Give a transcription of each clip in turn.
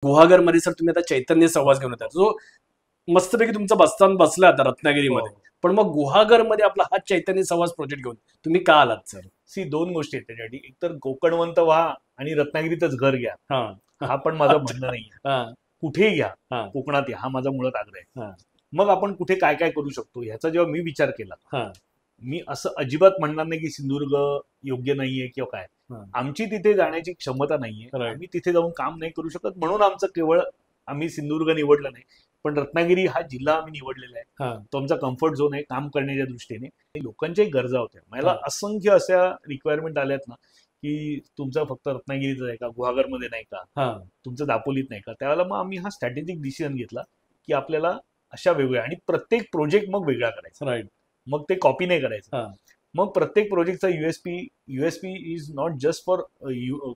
गुहागरमध्ये sir तुम्ही आता चैतन्य सहवास घेऊन येतात, जो मस्तपैकी तुमचा बसताना बसला आता रत्नागिरीमध्ये. पण मग गुहागरमध्ये आपला हा चैतन्य सहवास प्रोजेक्ट घेऊन तुम्ही का आलात सर? दोन गोष्टी आहेत त्याच्यासाठी. एक तर कोकणवंत व्हा आणि रत्नागिरीतच घर घ्या, हा पण माझं म्हणणं नाही. कुठेही घ्या, कोकणात या, हा माझा मुळात आग्रह आहे. मग आपण कुठे काय काय करू शकतो ह्याचा जेव्हा मी विचार केला, मी असं अजिबात म्हणणार नाही की सिंधुदुर्ग योग्य नाहीये किंवा काय. आमची तिथे जाण्याची क्षमता नाहीये, आम्ही तिथे जाऊन काम नाही करू शकत, म्हणून आमचं केवळ आम्ही सिंधुदुर्ग निवडलं नाही, पण रत्नागिरी हा जिल्हा आम्ही निवडलेला आहे. तो आमचा कम्फर्ट झोन आहे काम करण्याच्या दृष्टीने. लोकांच्याही गरजा होत्या. मला असंख्य अशा रिक्वायरमेंट आल्यात ना की तुमचा फक्त रत्नागिरीच आहे का, गुहागरमध्ये नाही का, तुमचं दापोलीत नाही का. त्यावेळेला मग आम्ही हा स्ट्रॅटेजिक डिसिजन घेतला की आपल्याला अशा वेगवेगळ्या, आणि प्रत्येक प्रोजेक्ट मग वेगळा करायचा. मग ते कॉपी नाही करायचं. मग प्रत्येक प्रोजेक्टचा USP is not just for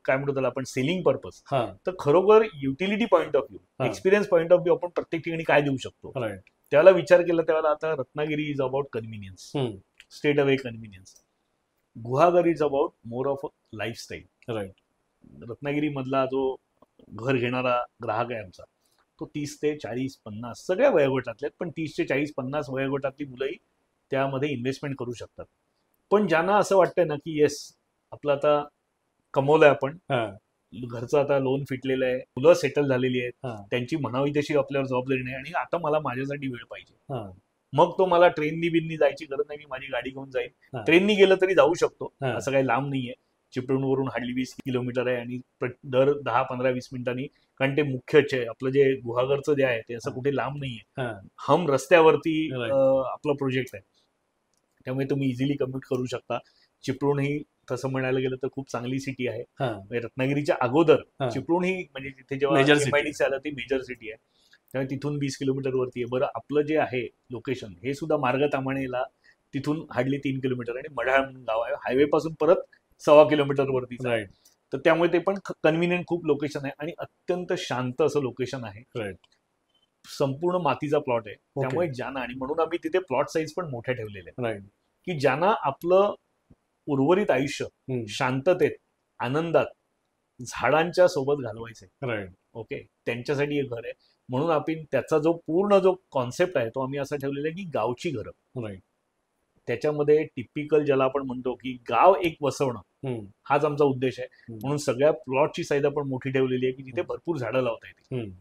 काय म्हणतो त्याला आपण सेलिंग पर्पज, तर खरोखर utility point of view, experience point of view आपण प्रत्येक ठिकाणी काय देऊ शकतो. त्याला विचार केला त्यावेळेला आता Ratnagiri is about convenience, straight away convenience. Guhagar is about more of a lifestyle. Ratnagiri मधला जो घर घेणारा ग्राहक आहे आमचा, तो 30 ते 40-50 सगळ्या वयोगटातले, पण 30 ते 40-50 वयोगटातली मुलंही त्यामध्ये इन्व्हेस्टमेंट करू शकतात. पण ज्यांना असं वाटतंय ना की येस आपलं आता कमवलंय आपण, घरचं आता लोन फिटलेलं आहे, मुलं सेटल झालेली आहेत, त्यांची म्हणावी तशी आपल्यावर जबाबदारी नाही, आणि आता मला माझ्यासाठी वेळ पाहिजे. मग तो मला ट्रेननी बिननी जायची गरज नाही, मी माझी गाडी घेऊन जाईल. ट्रेननी गेलं तरी जाऊ शकतो, असं काही लांब नाहीये. चिपळूणवरून हार्डली 20 किलोमीटर आहे, आणि दर 10-15-20 मिनिटांनी, कारण ते मुख्यच आहे आपलं जे गुहागरचं जे आहे ते असं कुठे लांब नाहीये, हम रस्त्यावरती आपला प्रोजेक्ट आहे. त्यामुळे तुम्ही इझिली कम्युट करू शकता. चिपळूण ही तसं म्हणायला गेलं तर खूप चांगली सिटी आहे. रत्नागिरीच्या अगोदर चिपळूण ही म्हणजे तिथे जेव्हा MIDC आलं ती मेजर सिटी आहे, त्यामुळे तिथून 20 किलोमीटर वरती आहे. बरं, आपलं जे आहे लोकेशन हे सुद्धा मार्ग तामाणेला तिथून हार्डली 3 किलोमीटर, आणि मढाळ म्हणून गाव आहे, हायवे पासून परत 1.25 किलोमीटर वरती. तर त्यामुळे ते पण कन्व्हिनियंट खूप लोकेशन आहे, आणि अत्यंत शांत असं लोकेशन आहे. संपूर्ण मातीचा प्लॉट आहे, त्यामुळे ज्यांना, आणि म्हणून आम्ही तिथे प्लॉट साईज पण मोठ्या ठेवलेले आहेत, की ज्यांना आपलं उर्वरित आयुष्य शांततेत, आनंदात, झाडांच्या सोबत घालवायचंय, ओके, त्यांच्यासाठी हे घर आहे. म्हणून आपण त्याचा जो पूर्ण जो कॉन्सेप्ट आहे तो आम्ही असा ठेवलेला आहे की गावची घरं. त्याच्यामध्ये टिपिकल ज्याला आपण म्हणतो की गाव एक वसवणं, हाच आमचा उद्देश आहे. म्हणून सगळ्या प्लॉटची साईज आपण मोठी ठेवलेली आहे की जिथे भरपूर झाडं लावता येतील.